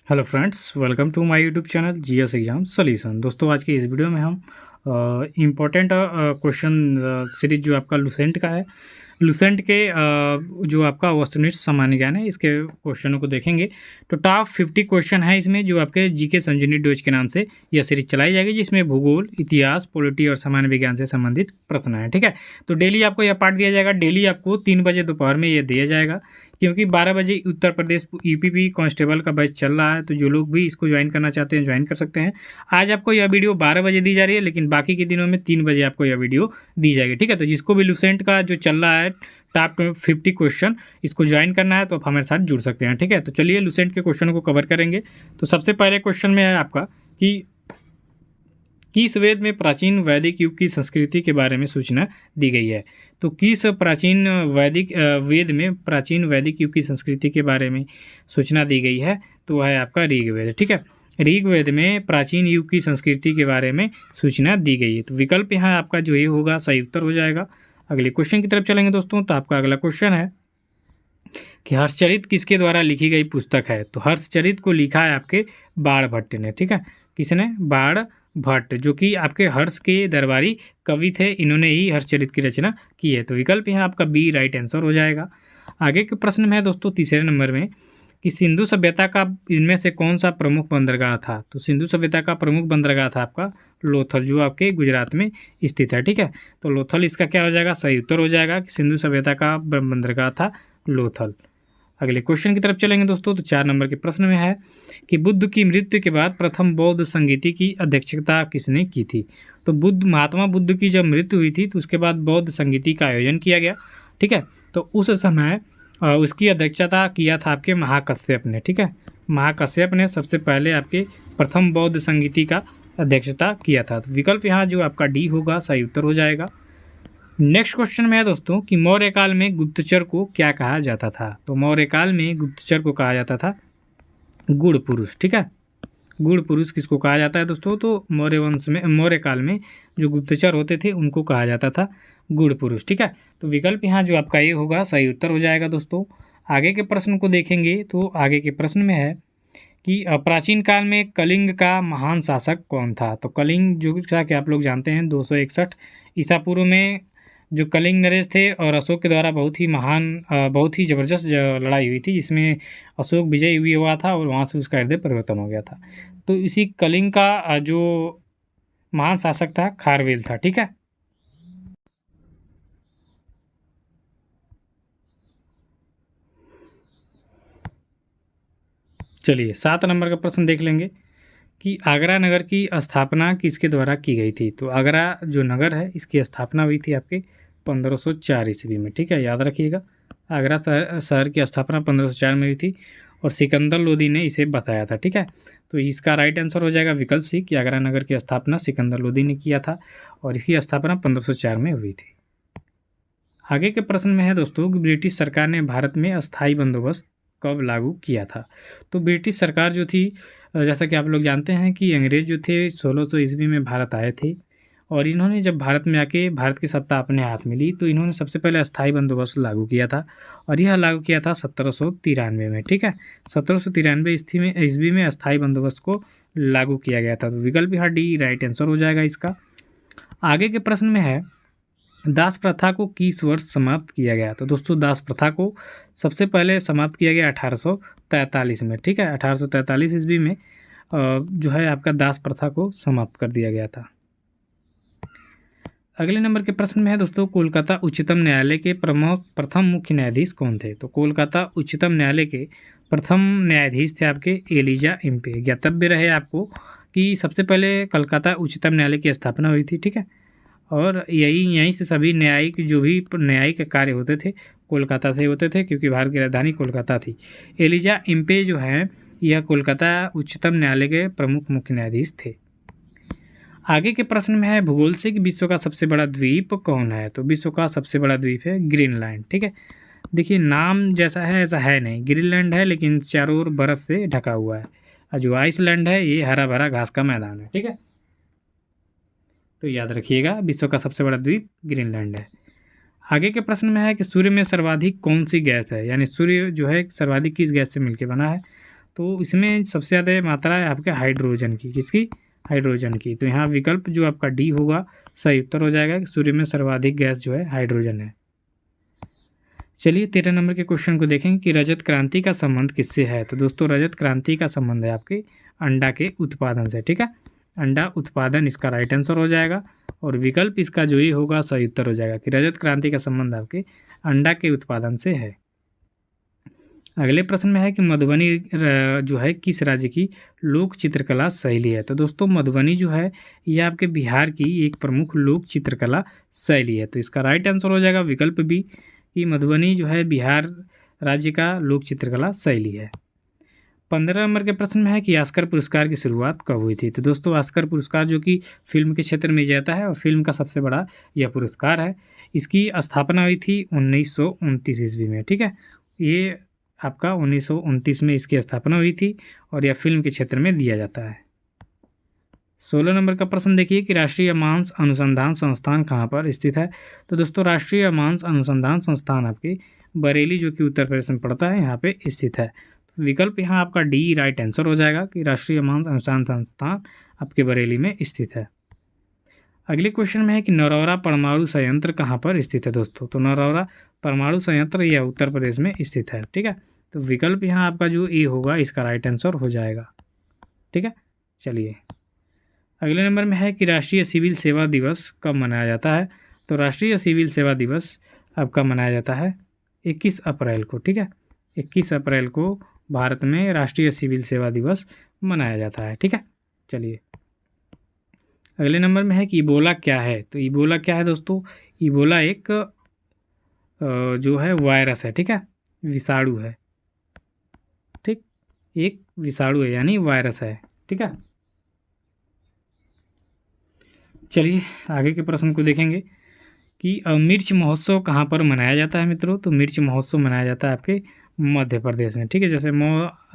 Hello friends, welcome to my YouTube channel GS exam solution. दोस्तों, आज की इस वीडियो में हम इम्पोर्टेंट क्वेश्चन सीरीज जो आपका लुसेंट का है, लुसेंट के जो आपका वस्तुनिष्ठ सामान्य ज्ञान है, इसके क्वेश्चनों को देखेंगे। तो टॉप 50 क्वेश्चन है इसमें, जो आपके जीके संजीवनी डोज के नाम से यह सीरीज चलाई जाएगी, जिसमें भूगोल, इतिहास, पॉलिटी और सामान्य विज्ञान से संबंधित प्रश्न है। ठीक है, तो डेली आपको यह पार्ट दिया जाएगा। डेली आपको 3 बजे दोपहर में यह दिया जाएगा, क्योंकि 12 बजे उत्तर प्रदेश यूपीपी कांस्टेबल का बैच चल रहा है। तो जो लोग भी इसको ज्वाइन करना चाहते हैं ज्वाइन कर सकते हैं। आज आपको यह वीडियो 12 बजे दी जा रही है, लेकिन बाकी के दिनों में 3 बजे आपको यह वीडियो दी जाएगी। ठीक है, तो जिसको भी लुसेंट का जो चल रहा है टॉप 50 क्वेश्चन, इसको ज्वाइन करना है तो आप हमारे साथ जुड़ सकते हैं। ठीक है, तो चलिए लुसेंट के क्वेश्चन को कवर करेंगे। तो सबसे पहले क्वेश्चन में है आपका कि किस वेद में प्राचीन वैदिक युग की संस्कृति के बारे में सूचना दी गई है। तो किस प्राचीन वैदिक वेद में प्राचीन वैदिक युग की संस्कृति के बारे में सूचना दी गई है, तो वह है आपका ऋग्वेद। ठीक है, ऋग्वेद में प्राचीन युग की संस्कृति के बारे में सूचना दी गई है। तो विकल्प यहाँ आपका जो ये होगा सही उत्तर हो जाएगा। अगले क्वेश्चन की तरफ चलेंगे दोस्तों। तो आपका अगला क्वेश्चन है कि हर्षचरित किसके द्वारा लिखी गई पुस्तक है। तो हर्षचरित को लिखा है आपके बाण भट्ट ने। ठीक है, किसने? बाण भट्ट, जो कि आपके हर्ष के दरबारी कवि थे। इन्होंने ही हर्षचरित की रचना की है। तो विकल्प यहाँ आपका बी राइट आंसर हो जाएगा। आगे के प्रश्न में है दोस्तों तीसरे नंबर में कि सिंधु सभ्यता का इनमें से कौन सा प्रमुख बंदरगाह था। तो सिंधु सभ्यता का प्रमुख बंदरगाह था आपका लोथल, जो आपके गुजरात में स्थित है। ठीक है, तो लोथल इसका क्या हो जाएगा? सही उत्तर हो जाएगा कि सिंधु सभ्यता का बंदरगाह था लोथल। अगले क्वेश्चन की तरफ चलेंगे दोस्तों। तो 4 नंबर के प्रश्न में है कि बुद्ध की मृत्यु के बाद प्रथम बौद्ध संगीति की अध्यक्षता किसने की थी। तो महात्मा बुद्ध की जब मृत्यु हुई थी तो उसके बाद बौद्ध संगीति का आयोजन किया गया। ठीक है, तो उस समय उसकी अध्यक्षता किया था आपके महाकश्यप ने। ठीक है, महाकश्यप ने सबसे पहले आपके प्रथम बौद्ध संगीति का अध्यक्षता किया था। तो विकल्प यहाँ जो आपका डी होगा सही उत्तर हो जाएगा। नेक्स्ट क्वेश्चन में है दोस्तों कि मौर्य काल में गुप्तचर को क्या कहा जाता था। तो मौर्य काल में गुप्तचर को कहा जाता था गुड़ पुरुष। ठीक है, गुड़ पुरुष किसको कहा जाता है दोस्तों? तो मौर्य वंश में, मौर्य काल में जो गुप्तचर होते थे उनको कहा जाता था गुड़ पुरुष। ठीक है, तो विकल्प यहाँ जो आपका ये होगा सही उत्तर हो जाएगा दोस्तों। आगे के प्रश्न को देखेंगे तो आगे के प्रश्न में है कि प्राचीन काल में कलिंग का महान शासक कौन था। तो कलिंग जो कि आप लोग जानते हैं 261 ईसा पूर्व में जो कलिंग नरेश थे, और अशोक के द्वारा बहुत ही महान बहुत ही ज़बरदस्त लड़ाई हुई थी, जिसमें अशोक विजयी भी हुआ था और वहाँ से उसका हृदय परिवर्तन हो गया था। तो इसी कलिंग का जो महान शासक था खारवेल था। ठीक है, चलिए 7 नंबर का प्रश्न देख लेंगे कि आगरा नगर की स्थापना किसके द्वारा की गई थी। तो आगरा जो नगर है इसकी स्थापना हुई थी आपके 1504 ईस्वी में। ठीक है, याद रखिएगा, आगरा शहर की स्थापना 1504 में हुई थी और सिकंदर लोदी ने इसे बताया था। ठीक है, तो इसका राइट आंसर हो जाएगा विकल्प सी कि आगरा नगर की स्थापना सिकंदर लोदी ने किया था और इसकी स्थापना 1504 में हुई थी। आगे के प्रश्न में है दोस्तों कि ब्रिटिश सरकार ने भारत में अस्थायी बंदोबस्त कब लागू किया था। तो ब्रिटिश सरकार जो थी, जैसा कि आप लोग जानते हैं कि अंग्रेज जो थे 1600 ईस्वी में भारत आए थे, और इन्होंने जब भारत में आके भारत की सत्ता अपने हाथ में ली तो इन्होंने सबसे पहले अस्थायी बंदोबस्त लागू किया था, और यह लागू किया था 1793 में। ठीक है, 1793 ईस्वी में अस्थायी बंदोबस्त को लागू किया गया था। तो विकल्प यहाँ डी राइट आंसर हो जाएगा इसका। आगे के प्रश्न में है दास प्रथा को किस वर्ष समाप्त किया गया। तो दोस्तों दास प्रथा को सबसे पहले समाप्त किया गया 1843 में। ठीक है, 1843 ईस्वी में जो है आपका दास प्रथा को समाप्त कर दिया गया था। अगले नंबर के प्रश्न में है दोस्तों कोलकाता उच्चतम न्यायालय के प्रथम मुख्य न्यायाधीश कौन थे। तो कोलकाता उच्चतम न्यायालय के प्रथम न्यायाधीश थे आपके एलिजा इम्पे। ज्ञातव्य रहे आपको कि सबसे पहले कलकत्ता उच्चतम न्यायालय की स्थापना हुई थी। ठीक है, और यहीं से सभी न्यायिक जो भी न्यायिक कार्य होते थे कोलकाता से होते थे, क्योंकि भारत की राजधानी कोलकाता थी। एलिजा इम्पे जो है यह कोलकाता उच्चतम न्यायालय के प्रमुख मुख्य न्यायाधीश थे। आगे के प्रश्न में है भूगोल से कि विश्व का सबसे बड़ा द्वीप कौन है। तो विश्व का सबसे बड़ा द्वीप है ग्रीनलैंड। ठीक है, देखिए नाम जैसा है ऐसा है नहीं, ग्रीनलैंड है लेकिन चारों ओर बर्फ से ढका हुआ है, और जो आइसलैंड है ये हरा भरा घास का मैदान है। ठीक है, तो याद रखिएगा विश्व का सबसे बड़ा द्वीप ग्रीनलैंड है। आगे के प्रश्न में है कि सूर्य में सर्वाधिक कौन सी गैस है, यानी सूर्य जो है सर्वाधिक किस गैस से मिलकर बना है। तो इसमें सबसे ज़्यादा मात्रा है आपके हाइड्रोजन की, किसकी? हाइड्रोजन की। तो यहाँ विकल्प जो आपका डी होगा सही उत्तर हो जाएगा कि सूर्य में सर्वाधिक गैस जो है हाइड्रोजन है। चलिए 13 नंबर के क्वेश्चन को देखेंगे कि रजत क्रांति का संबंध किससे है। तो दोस्तों रजत क्रांति का संबंध है आपके अंडा के उत्पादन से, ठीक है। अंडा उत्पादन इसका राइट आंसर हो जाएगा और विकल्प इसका जो ये होगा सही उत्तर हो जाएगा कि रजत क्रांति का संबंध आपके अंडा के उत्पादन से है। अगले प्रश्न में है कि मधुबनी जो है किस राज्य की लोक चित्रकला शैली है। तो दोस्तों मधुबनी जो है ये आपके बिहार की एक प्रमुख लोक चित्रकला शैली है। तो इसका राइट आंसर हो जाएगा विकल्प बी कि मधुबनी जो है बिहार राज्य का लोक चित्रकला शैली है। 15 नंबर के प्रश्न में है कि ऑस्कर पुरस्कार की शुरुआत कब हुई थी। तो दोस्तों ऑस्कर पुरस्कार जो कि फिल्म के क्षेत्र में जाता है और फिल्म का सबसे बड़ा यह पुरस्कार है, इसकी स्थापना हुई थी 1929 ईस्वी में, ठीक है। ये आपका 1929 में इसकी स्थापना हुई थी और यह फिल्म के क्षेत्र में दिया जाता है। 16 नंबर का प्रश्न देखिए कि राष्ट्रीय मांस अनुसंधान संस्थान कहाँ पर स्थित है। तो दोस्तों राष्ट्रीय मांस अनुसंधान संस्थान आपके बरेली जो कि उत्तर प्रदेश में पड़ता है यहाँ पे स्थित है। तो विकल्प यहाँ आपका डी राइट आंसर हो जाएगा कि राष्ट्रीय मांस अनुसंधान संस्थान आपके बरेली में स्थित है। अगले क्वेश्चन में है कि नरौरा परमाणु संयंत्र कहाँ पर स्थित है दोस्तों। तो नरौरा परमाणु संयंत्र यह उत्तर प्रदेश में स्थित है, ठीक है। तो विकल्प यहाँ आपका जो ए होगा इसका राइट आंसर हो जाएगा, ठीक है। चलिए अगले नंबर में है कि राष्ट्रीय सिविल सेवा दिवस कब मनाया जाता है। तो राष्ट्रीय सिविल सेवा दिवस आपका मनाया जाता है 21 अप्रैल को, ठीक है। 21 अप्रैल को भारत में राष्ट्रीय सिविल सेवा दिवस मनाया जाता है, ठीक है। चलिए अगले नंबर में है कि इबोला क्या है। तो इबोला क्या है दोस्तों, इबोला एक जो है वायरस है, ठीक है, विषाणु है, ठीक, एक विषाणु है यानी वायरस है, ठीक है। चलिए आगे के प्रश्न को देखेंगे कि मिर्च महोत्सव कहाँ पर मनाया जाता है मित्रों। तो मिर्च महोत्सव मनाया जाता है आपके मध्य प्रदेश में, ठीक है। जैसे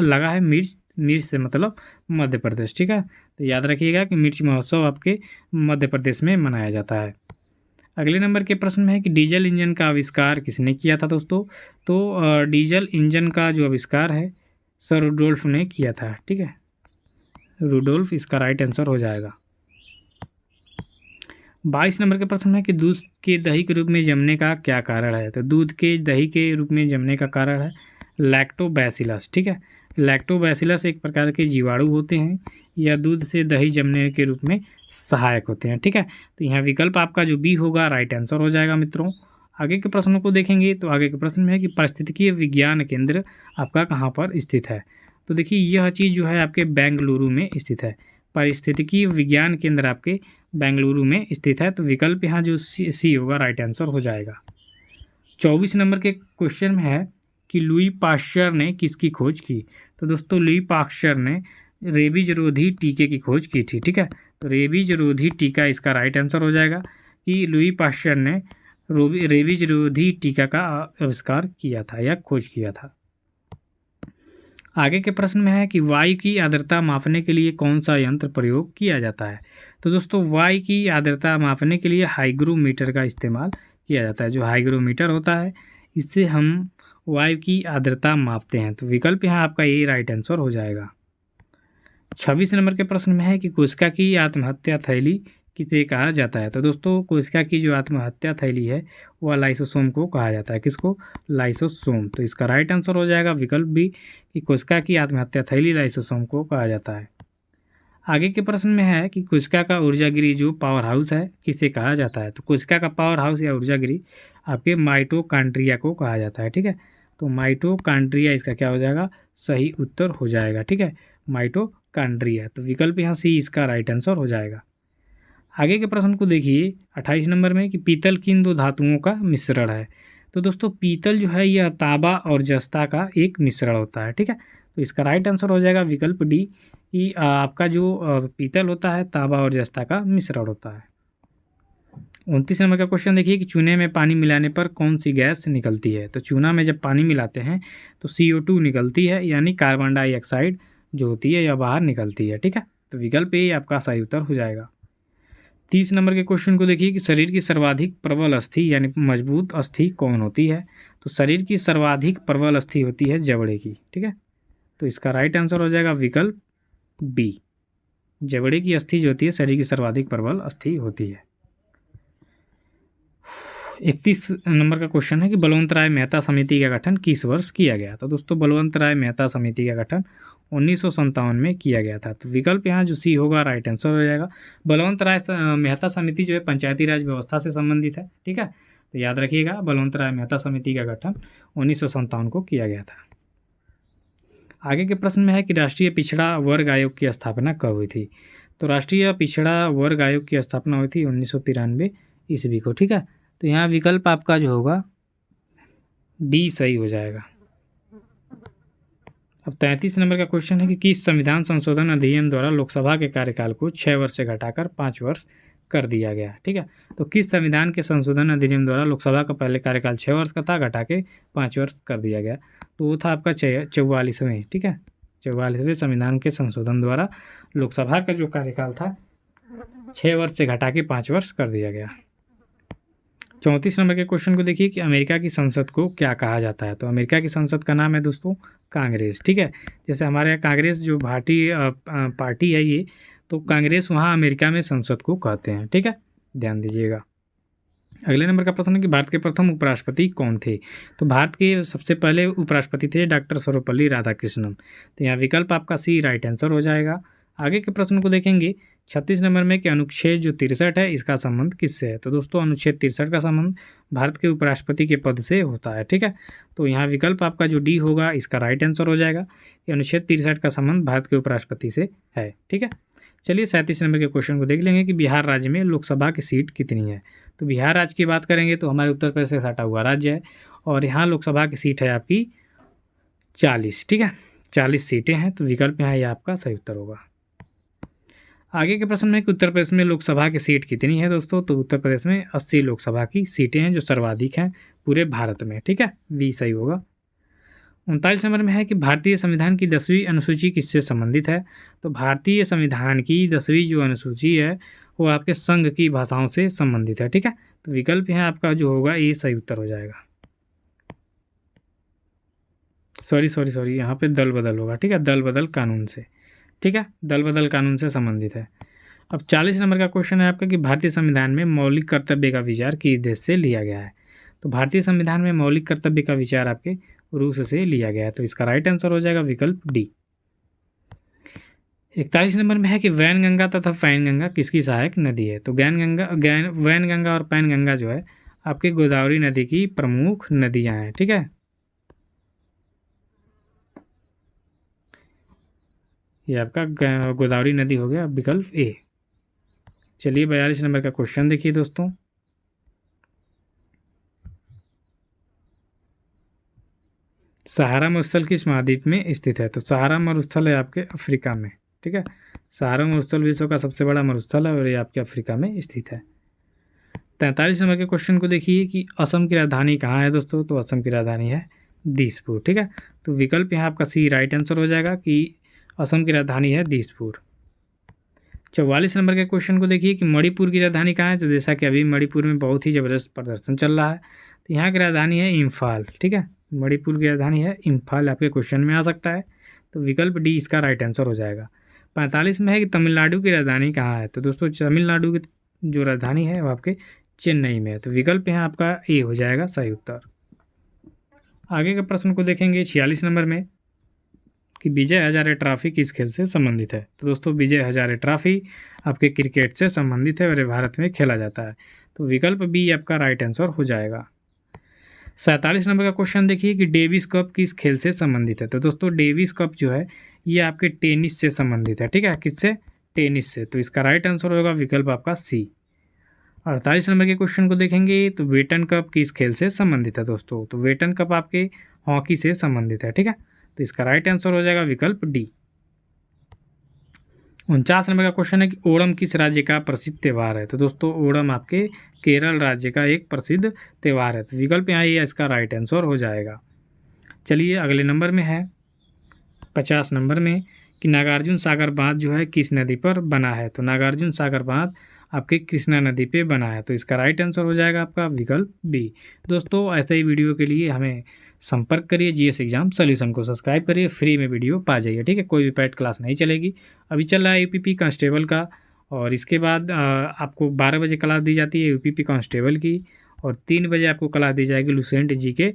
लगा है मिर्च, मिर्च से मतलब मध्य प्रदेश, ठीक है। तो याद रखिएगा कि मिर्च महोत्सव आपके मध्य प्रदेश में मनाया जाता है। अगले नंबर के प्रश्न में है कि डीजल इंजन का आविष्कार किसने किया था दोस्तों। तो डीजल इंजन का जो आविष्कार है सर रुडोल्फ ने किया था, ठीक है। रुडोल्फ इसका राइट आंसर हो जाएगा। 22 नंबर के प्रश्न है कि दूध के दही के रूप में जमने का क्या कारण है। तो दूध के दही के रूप में जमने का कारण है लैक्टोबैसिलस, ठीक है। लैक्टोबैसिलस एक प्रकार के जीवाणु होते हैं या दूध से दही जमने के रूप में सहायक होते हैं, ठीक है। तो यहाँ विकल्प आपका जो बी होगा राइट आंसर हो जाएगा मित्रों। आगे के प्रश्नों को देखेंगे तो आगे के प्रश्न में है कि पारिस्थितिकीय विज्ञान केंद्र आपका कहाँ पर स्थित है। तो देखिए यह चीज़ जो है आपके बेंगलुरु में स्थित है। पारिस्थितिकीय विज्ञान केंद्र आपके बेंगलुरु में स्थित है। तो विकल्प यहाँ जो सी होगा राइट आंसर हो जाएगा। 24 नंबर के क्वेश्चन में है कि लुई पाश्चर ने किसकी खोज की। तो दोस्तों लुई पाश्चर ने रेबीज रोधी टीके की खोज की थी, ठीक है। तो रेबीज रोधी टीका इसका राइट आंसर हो जाएगा कि लुई पाश्चर ने रेबीज रोधी टीका का आविष्कार किया था या खोज किया था। आगे के प्रश्न में है कि वायु की आर्द्रता मापने के लिए कौन सा यंत्र प्रयोग किया जाता है। तो दोस्तों वायु की आर्द्रता मापने के लिए हाइग्रोमीटर का इस्तेमाल किया जाता है। जो हाइग्रोमीटर होता है इससे हम वायु की आर्द्रता मापते हैं। तो विकल्प यहाँ आपका ये राइट आंसर हो जाएगा। 26 नंबर के प्रश्न में है कि कोशिका की आत्महत्या थैली किसे कहा जाता है। तो दोस्तों कोशिका की जो आत्महत्या थैली है वह लाइसोसोम को कहा जाता है। किसको? लाइसोसोम। तो इसका राइट आंसर हो जाएगा विकल्प बी कि कोशिका की आत्महत्या थैली लाइसोसोम को कहा जाता है। आगे के प्रश्न में है कि कोशिका का ऊर्जागिरी जो पावर हाउस है किसे कहा जाता है। तो कोशिका का पावर हाउस या ऊर्जागिरी आपके माइटोकॉन्ड्रिया को कहा जाता है, ठीक है। तो माइटोकॉन्ड्रिया इसका क्या हो जाएगा, सही उत्तर हो जाएगा, ठीक है, माइटोकॉन्ड्रिया। तो विकल्प यहाँ सी इसका राइट आंसर हो जाएगा। आगे के प्रश्न को देखिए 28 नंबर में कि पीतल किन दो धातुओं का मिश्रण है। तो दोस्तों पीतल जो है यह तांबा और जस्ता का एक मिश्रण होता है, ठीक है। तो इसका राइट आंसर हो जाएगा विकल्प डी कि आपका जो पीतल होता है तांबा और जस्ता का मिश्रण होता है। 29 नंबर का क्वेश्चन देखिए कि चूने में पानी मिलाने पर कौन सी गैस निकलती है। तो चूना में जब पानी मिलाते हैं तो CO2 निकलती है यानी कार्बन डाइऑक्साइड जो होती है यह बाहर निकलती है, ठीक है। तो विकल्प ए आपका सही उत्तर हो जाएगा। 30 नंबर के क्वेश्चन को देखिए कि शरीर की सर्वाधिक प्रबल अस्थि यानी मजबूत अस्थि कौन होती है। तो शरीर की सर्वाधिक प्रबल अस्थि होती है जबड़े की, ठीक है। तो इसका राइट आंसर हो जाएगा विकल्प बी। जबड़े की अस्थि जो होती है शरीर की सर्वाधिक प्रबल अस्थि होती है। 31 नंबर का क्वेश्चन है कि बलवंत राय मेहता समिति का गठन किस वर्ष किया गया। तो दोस्तों बलवंत राय मेहता समिति का गठन 1957 में किया गया था। तो विकल्प यहाँ जो सी होगा राइट आंसर हो जाएगा। बलवंत राय मेहता समिति जो है पंचायती राज व्यवस्था से संबंधित है, ठीक है। तो याद रखिएगा बलवंत राय मेहता समिति का गठन 1957 को किया गया था। आगे के प्रश्न में है कि राष्ट्रीय पिछड़ा वर्ग आयोग की स्थापना कब हुई थी। तो राष्ट्रीय पिछड़ा वर्ग आयोग की स्थापना हुई थी 1993 ईस्वी को, ठीक है। तो यहाँ विकल्प आपका जो होगा डी सही हो जाएगा। अब 33 नंबर का क्वेश्चन है कि किस संविधान संशोधन अधिनियम द्वारा लोकसभा के कार्यकाल को 6 वर्ष से घटाकर 5 वर्ष कर दिया गया, ठीक है। तो किस संविधान के संशोधन अधिनियम द्वारा लोकसभा का पहले कार्यकाल 6 वर्ष का था, घटा के 5 वर्ष कर दिया गया। तो वो था आपका 44वें, ठीक है, 44वें संविधान के संशोधन द्वारा लोकसभा का जो कार्यकाल था 6 वर्ष से घटा के 5 वर्ष कर दिया गया। 34 नंबर के क्वेश्चन को देखिए कि अमेरिका की संसद को क्या कहा जाता है। तो अमेरिका की संसद का नाम है दोस्तों कांग्रेस, ठीक है। जैसे हमारे यहाँ कांग्रेस जो भारतीय पार्टी है ये, तो कांग्रेस वहाँ अमेरिका में संसद को कहते हैं, ठीक है, ध्यान दीजिएगा। अगले नंबर का प्रश्न है कि भारत के प्रथम उपराष्ट्रपति कौन थे। तो भारत के सबसे पहले उपराष्ट्रपति थे डॉक्टर सर्वपल्ली राधाकृष्णन। तो यहाँ विकल्प आपका सी राइट आंसर हो जाएगा। आगे के प्रश्न को देखेंगे 36 नंबर में कि अनुच्छेद जो 63 है इसका संबंध किससे है। तो दोस्तों अनुच्छेद 63 का संबंध भारत के उपराष्ट्रपति के पद से होता है, ठीक है। तो यहाँ विकल्प आपका जो डी होगा इसका राइट आंसर हो जाएगा कि अनुच्छेद 63 का संबंध भारत के उपराष्ट्रपति से है, ठीक है। चलिए 37 नंबर के क्वेश्चन को देख लेंगे कि बिहार राज्य में लोकसभा की सीट कितनी है। तो बिहार राज्य की बात करेंगे तो हमारे उत्तर प्रदेश से सटा हुआ राज्य है और यहाँ लोकसभा की सीट है आपकी 40, ठीक है, 40 सीटें हैं। तो विकल्प यहाँ ये आपका सही उत्तर होगा। आगे के प्रश्न में कि उत्तर प्रदेश में लोकसभा की सीट कितनी है दोस्तों। तो उत्तर प्रदेश में 80 लोकसभा की सीटें हैं जो सर्वाधिक हैं पूरे भारत में, ठीक है, बी सही होगा। 39 नंबर में है कि भारतीय संविधान की 10वीं अनुसूची किससे संबंधित है। तो भारतीय संविधान की 10वीं जो अनुसूची है वो आपके संघ की भाषाओं से संबंधित है, ठीक है। तो विकल्प यहाँ आपका जो होगा ये सही उत्तर हो जाएगा। सॉरी यहाँ पे दल बदल होगा, ठीक है, दल बदल कानून से, ठीक है, दल बदल कानून से संबंधित है। अब 40 नंबर का क्वेश्चन है आपका कि भारतीय संविधान में मौलिक कर्तव्य का विचार किस देश से लिया गया है। तो भारतीय संविधान में मौलिक कर्तव्य का विचार आपके रूस से लिया गया है। तो इसका राइट आंसर हो जाएगा विकल्प डी। 41 नंबर में है कि वैनगंगा तथा पैनगंगा किसकी सहायक नदी है। तो वैनगंगा और पैनगंगा जो है आपके गोदावरी नदी की प्रमुख नदियाँ हैं, ठीक है। ये आपका गोदावरी नदी हो गया विकल्प ए। चलिए 42 नंबर का क्वेश्चन देखिए दोस्तों। सहारा मरुस्थल किस महाद्वीप में स्थित है। तो सहारा मरुस्थल है आपके अफ्रीका में, ठीक है। सहारा मरुस्थल विश्व का सबसे बड़ा मरुस्थल है और ये आपके अफ्रीका में स्थित है। 43 नंबर के क्वेश्चन को देखिए कि असम की राजधानी कहाँ है दोस्तों। तो असम की राजधानी है दिसपुर, ठीक है। तो विकल्प यहाँ आपका सी राइट आंसर हो जाएगा कि असम की राजधानी है दिसपुर। 44 नंबर के क्वेश्चन को देखिए कि मणिपुर की राजधानी कहाँ है। तो जैसा कि अभी मणिपुर में बहुत ही ज़बरदस्त प्रदर्शन चल रहा है, तो यहाँ की राजधानी है इम्फाल, ठीक है। मणिपुर की राजधानी है इम्फाल, आपके क्वेश्चन में आ सकता है। तो विकल्प डी इसका राइट आंसर हो जाएगा। 45 में है कि तमिलनाडु की राजधानी कहाँ है। तो दोस्तों तमिलनाडु की जो राजधानी है वो आपके चेन्नई में है। तो विकल्प यहाँ आपका ए हो जाएगा सही उत्तर। आगे के प्रश्न को देखेंगे 46 नंबर में कि विजय हजारे ट्रॉफी किस खेल से संबंधित है। तो दोस्तों विजय हजारे ट्रॉफी आपके क्रिकेट से संबंधित है और भारत में खेला जाता है। तो विकल्प बी आपका राइट आंसर हो जाएगा। 47 नंबर का क्वेश्चन देखिए कि डेविस कप किस खेल से संबंधित है। तो दोस्तों डेविस कप जो है ये आपके टेनिस से संबंधित है, ठीक है, किससे, टेनिस से। तो इसका राइट आंसर होगा विकल्प आपका सी। 48 नंबर के क्वेश्चन को देखेंगे तो वेटन कप किस खेल से संबंधित है दोस्तों। तो वेटन कप आपके हॉकी से संबंधित है, ठीक है। तो इसका राइट आंसर हो जाएगा विकल्प डी। 49 नंबर का क्वेश्चन है कि ओणम किस राज्य का प्रसिद्ध त्यौहार है। तो दोस्तों ओणम आपके केरल राज्य का एक प्रसिद्ध त्यौहार है। तो विकल्प यहाँ ये इसका राइट आंसर हो जाएगा। चलिए अगले नंबर में है 50 नंबर में कि नागार्जुन सागर बांध जो है किस नदी पर बना है। तो नागार्जुन सागर बांध आपके कृष्णा नदी पे बना है। तो इसका राइट आंसर हो जाएगा आपका विकल्प बी। दोस्तों ऐसे ही वीडियो के लिए हमें संपर्क करिए, जीएस एग्जाम सॉल्यूशन को सब्सक्राइब करिए, फ्री में वीडियो पा जाइए, ठीक है। कोई भी पेड क्लास नहीं चलेगी। अभी चल रहा है यूपीपी कांस्टेबल का, और इसके बाद आपको 12 बजे क्लास दी जाती है यूपीपी कांस्टेबल की, और 3 बजे आपको क्लास दी जाएगी लुसेंट जी के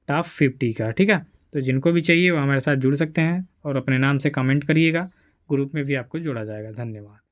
टॉप 50 का, ठीक है। तो जिनको भी चाहिए वो हमारे साथ जुड़ सकते हैं और अपने नाम से कमेंट करिएगा, ग्रुप में भी आपको जोड़ा जाएगा। धन्यवाद।